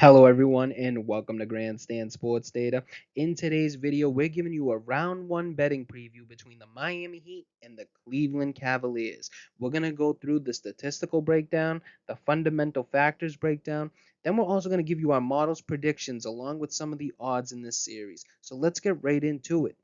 Hello everyone and welcome to Grandstand Sports Data. In today's video, we're giving you a round one betting preview between the Miami Heat and the Cleveland Cavaliers. We're going to go through the statistical breakdown, the fundamental factors breakdown, then we're also going to give you our models predictions along with some of the odds in this series. So let's get right into it.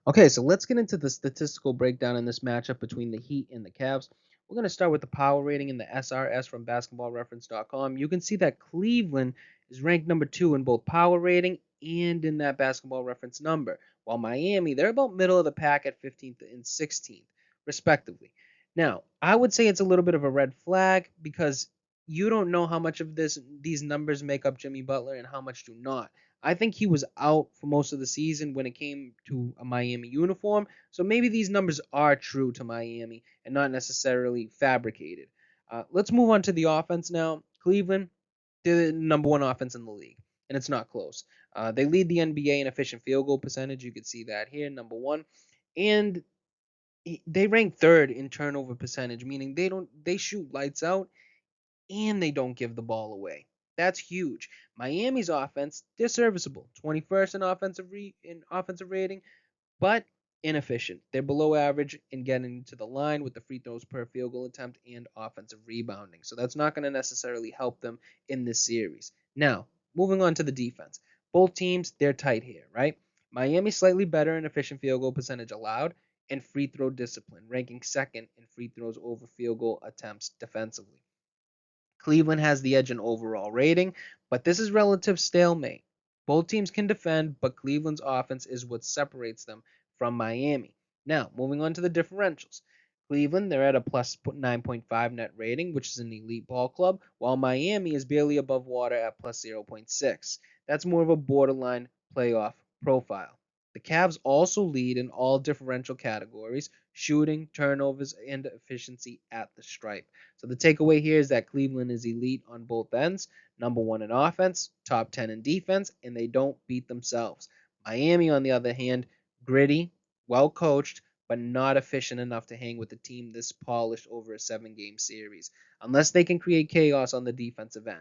Okay, so let's get into the statistical breakdown in this matchup between the Heat and the Cavs. We're going to start with the power rating in the SRS from basketballreference.com. You can see that Cleveland is ranked number 2 in both power rating and in that basketball reference number, while Miami, they're about middle of the pack at 15th and 16th, respectively. Now, I would say it's a little bit of a red flag because you don't know how much of these numbers make up Jimmy Butler and how much do not. I think he was out for most of the season when it came to a Miami uniform. So maybe these numbers are true to Miami and not necessarily fabricated. Let's move on to the offense now. Cleveland, they're the number one offense in the league, and it's not close. They lead the NBA in efficient field goal percentage. You can see that here, number one. And they rank third in turnover percentage, meaning they shoot lights out and they don't give the ball away. That's huge. Miami's offense, they're serviceable. 21st in offensive rating, but inefficient. They're below average in getting to the line with the free throws per field goal attempt and offensive rebounding. So that's not going to necessarily help them in this series. Now, moving on to the defense. Both teams, they're tight here, right? Miami's slightly better in efficient field goal percentage allowed and free throw discipline, ranking second in free throws over field goal attempts defensively. Cleveland has the edge in overall rating, but this is relative stalemate. Both teams can defend, but Cleveland's offense is what separates them from Miami. Now, moving on to the differentials. Cleveland, they're at a plus 9.5 net rating, which is an elite ball club, while Miami is barely above water at plus 0.6. That's more of a borderline playoff profile. The Cavs also lead in all differential categories, shooting, turnovers, and efficiency at the stripe. So the takeaway here is that Cleveland is elite on both ends, number one in offense, top 10 in defense, and they don't beat themselves. Miami, on the other hand, gritty, well coached, but not efficient enough to hang with a team this polished over a 7-game series, unless they can create chaos on the defensive end.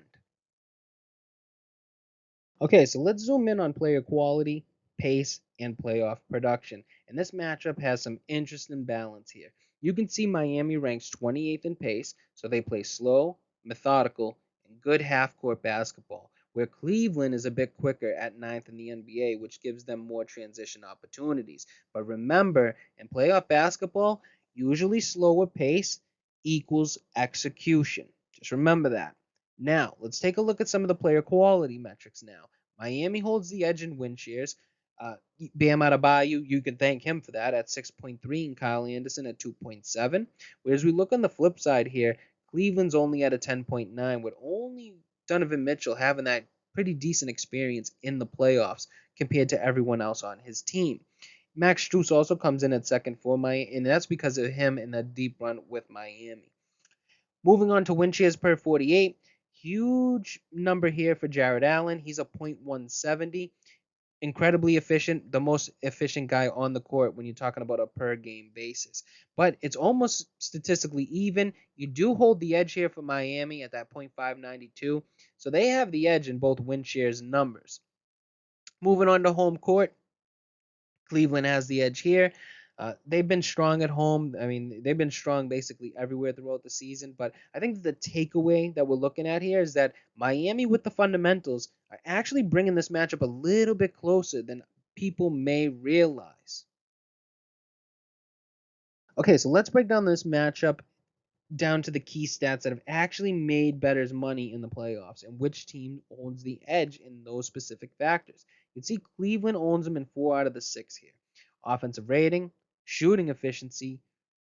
Okay, so let's zoom in on player quality, pace, and playoff production. And this matchup has some interesting balance here. You can see Miami ranks 28th in pace, so they play slow, methodical, and good half-court basketball, where Cleveland is a bit quicker at 9th in the NBA, which gives them more transition opportunities. But remember, in playoff basketball, usually slower pace equals execution. Just remember that. Now, let's take a look at some of the player quality metrics now. Miami holds the edge in win shares. Bam Adebayo, you can thank him for that at 6.3 and Kyle Anderson at 2.7. Whereas we look on the flip side here, Cleveland's only at a 10.9, with only Donovan Mitchell having that pretty decent experience in the playoffs compared to everyone else on his team. Max Strus also comes in at second for Miami, and that's because of him in that deep run with Miami. Moving on to win shares per 48, huge number here for Jared Allen. He's a .170, incredibly efficient, the most efficient guy on the court when you're talking about a per game basis. But it's almost statistically even. You do hold the edge here for Miami at that .592, so they have the edge in both win shares and numbers. Moving on to home court, Cleveland has the edge here. They've been strong at home. I mean, they've been strong basically everywhere throughout the season. But I think the takeaway that we're looking at here is that Miami, with the fundamentals, are actually bringing this matchup a little bit closer than people may realize. Okay, so let's break down this matchup down to the key stats that have actually made bettors money in the playoffs and which team owns the edge in those specific factors. You can see Cleveland owns them in 4 out of the 6 here. Offensive rating, shooting efficiency,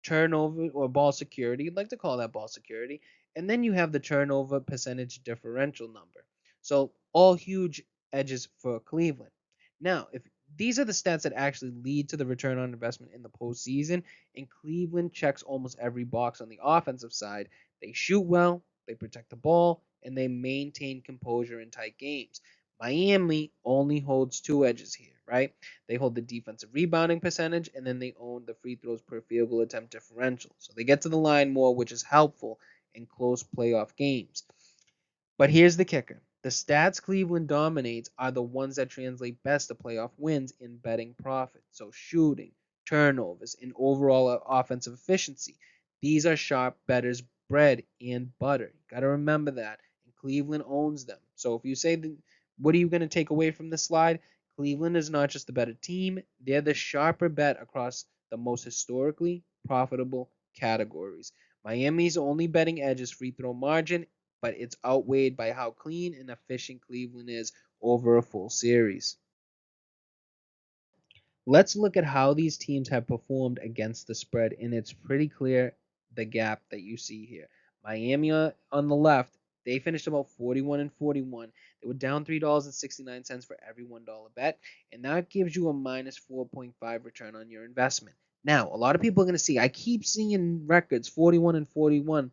turnover or ball security. You'd like to call that ball security. And then you have the turnover percentage differential number. So all huge edges for Cleveland. Now, if these are the stats that actually lead to the return on investment in the postseason, and Cleveland checks almost every box on the offensive side. They shoot well, they protect the ball, and they maintain composure in tight games. Miami only holds 2 edges here, right? They hold the defensive rebounding percentage, and then they own the free throws per field goal attempt differential. So they get to the line more, which is helpful in close playoff games. But here's the kicker. The stats Cleveland dominates are the ones that translate best to playoff wins in betting profit. So shooting, turnovers, and overall offensive efficiency. These are sharp bettors' bread and butter. You got to remember that. And Cleveland owns them. So if you say, what are you going to take away from this slide? Cleveland is not just the better team, they're the sharper bet across the most historically profitable categories. Miami's only betting edge is free throw margin, but it's outweighed by how clean and efficient Cleveland is over a full series. Let's look at how these teams have performed against the spread, and it's pretty clear the gap that you see here. Miami on the left, they finished about 41 and 41. They were down $3.69 for every $1 bet, and that gives you a minus 4.5 return on your investment. Now, a lot of people are going to see, I keep seeing records 41 and 41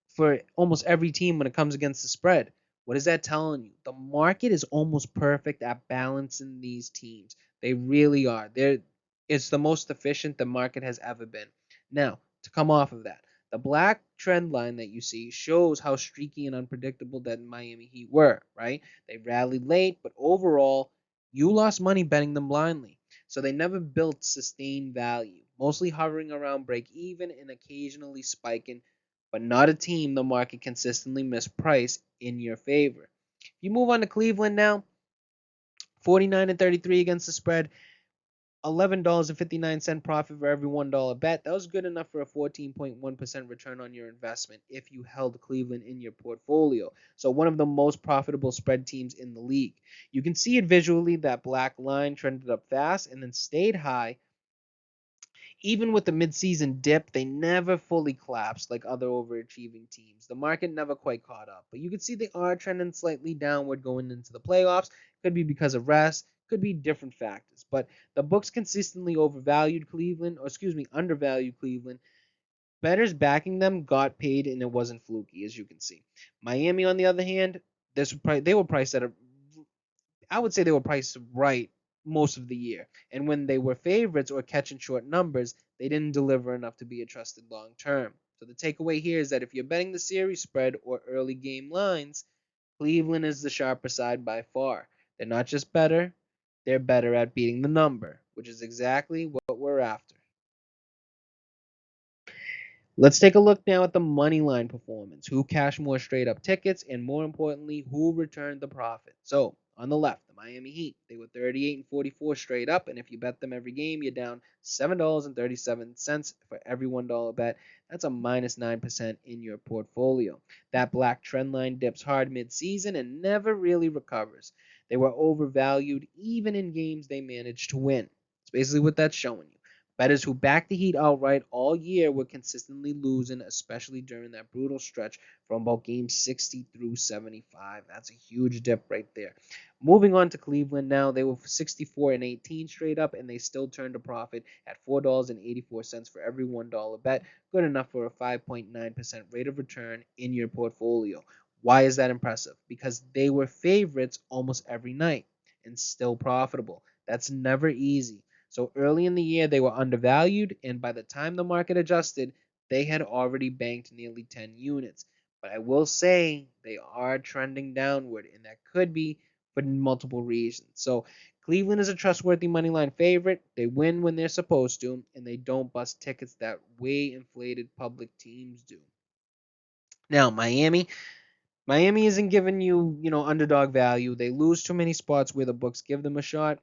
for almost every team when it comes against the spread. What is that telling you? The market is almost perfect at balancing these teams. They really are. It's the most efficient the market has ever been. Now, to come off of that, the black trend line that you see shows how streaky and unpredictable that Miami Heat were, right? They rallied late, but overall, you lost money betting them blindly. So they never built sustained value, mostly hovering around break even and occasionally spiking, but not a team the market consistently mispriced in your favor. If you move on to Cleveland now, 49 and 33 against the spread, $11.59 profit for every $1 bet. That was good enough for a 14.1% return on your investment if you held Cleveland in your portfolio. So one of the most profitable spread teams in the league. You can see it visually. That black line trended up fast and then stayed high. Even with the midseason dip, they never fully collapsed like other overachieving teams. The market never quite caught up, but you can see they are trending slightly downward going into the playoffs. Could be because of rest, could be different factors. But the books consistently overvalued Cleveland, or excuse me, undervalued Cleveland. Bettors backing them got paid, and it wasn't fluky, as you can see. Miami, on the other hand, they were priced at a I would say they were priced right most of the year. And when they were favorites or catching short numbers, they didn't deliver enough to be a trusted long term. So the takeaway here is that if you're betting the series spread or early game lines, Cleveland is the sharper side by far. They're not just better, they're better at beating the number, which is exactly what we're after. Let's take a look now at the money line performance. Who cashed more straight up tickets, and more importantly, who returned the profit? So, on the left, the Miami Heat, they were 38 and 44 straight up, and if you bet them every game, you're down $7.37 for every $1 bet. That's a minus 9% in your portfolio. That black trend line dips hard mid-season and never really recovers. They were overvalued even in games they managed to win. That's basically what that's showing you. Bettors who backed the Heat outright all year were consistently losing, especially during that brutal stretch from about game 60 through 75. That's a huge dip right there. Moving on to Cleveland now, they were 64 and 18 straight up, and they still turned a profit at $4.84 for every $1 bet. Good enough for a 5.9% rate of return in your portfolio. Why is that impressive? Because they were favorites almost every night and still profitable. That's never easy. So early in the year, they were undervalued, and by the time the market adjusted, they had already banked nearly 10 units. But I will say they are trending downward, and that could be for multiple reasons. So Cleveland is a trustworthy moneyline favorite. They win when they're supposed to, and they don't bust tickets that way inflated public teams do. Now, Miami isn't giving you, underdog value. They lose too many spots where the books give them a shot.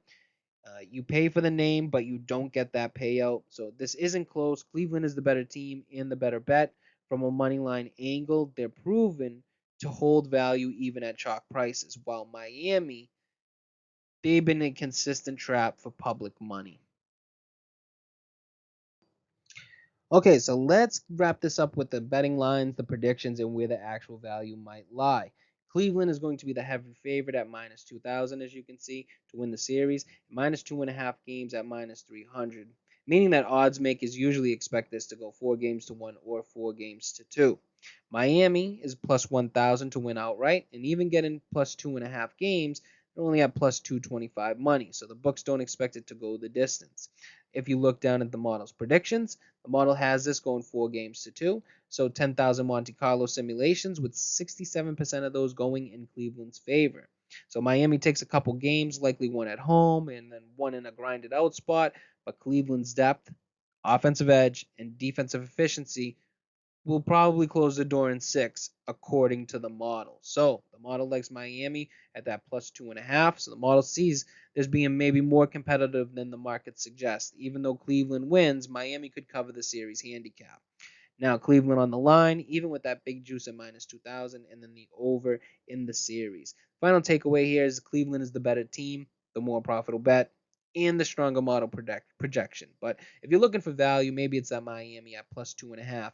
You pay for the name, but you don't get that payout. So this isn't close. Cleveland is the better team and the better bet. From a money line angle, they're proven to hold value even at chalk prices, while Miami, they've been a consistent trap for public money. Okay, so let's wrap this up with the betting lines, the predictions, and where the actual value might lie. Cleveland is going to be the heavy favorite at minus 2,000, as you can see, to win the series. Minus 2.5 games at minus 300, meaning that odds makers usually expect this to go 4 games to 1 or 4 games to 2. Miami is plus 1,000 to win outright, and even getting plus 2.5 games, they're only at plus 225 money, so the books don't expect it to go the distance. If you look down at the model's predictions, the model has this going 4-2, so 10,000 Monte Carlo simulations with 67% of those going in Cleveland's favor. So Miami takes a couple games, likely one at home and then one in a grinded out spot, but Cleveland's depth, offensive edge, and defensive efficiency will probably close the door in 6, according to the model. So the model likes Miami at that plus 2.5. So the model sees this being maybe more competitive than the market suggests. Even though Cleveland wins, Miami could cover the series handicap. Now, Cleveland on the line, even with that big juice at minus 2,000, and then the over in the series. Final takeaway here is Cleveland is the better team, the more profitable bet, and the stronger model projection. But if you're looking for value, maybe it's at Miami at plus 2.5.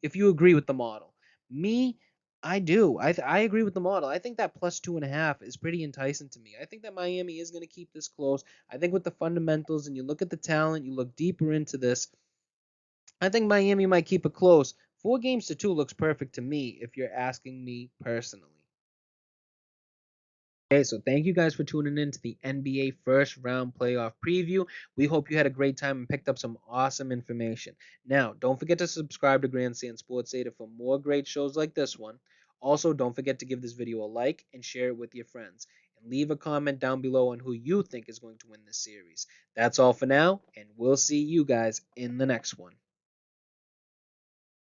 If you agree with the model, me, I do. I agree with the model. I think that plus 2.5 is pretty enticing to me. I think that Miami is going to keep this close. I think with the fundamentals and you look at the talent, you look deeper into this, I think Miami might keep it close. 4-2 looks perfect to me if you're asking me personally. Okay, so thank you guys for tuning in to the NBA first round playoff preview. We hope you had a great time and picked up some awesome information. Now, don't forget to subscribe to Grandstand Sports Data for more great shows like this one. Also, don't forget to give this video a like and share it with your friends. And leave a comment down below on who you think is going to win this series. That's all for now, and we'll see you guys in the next one.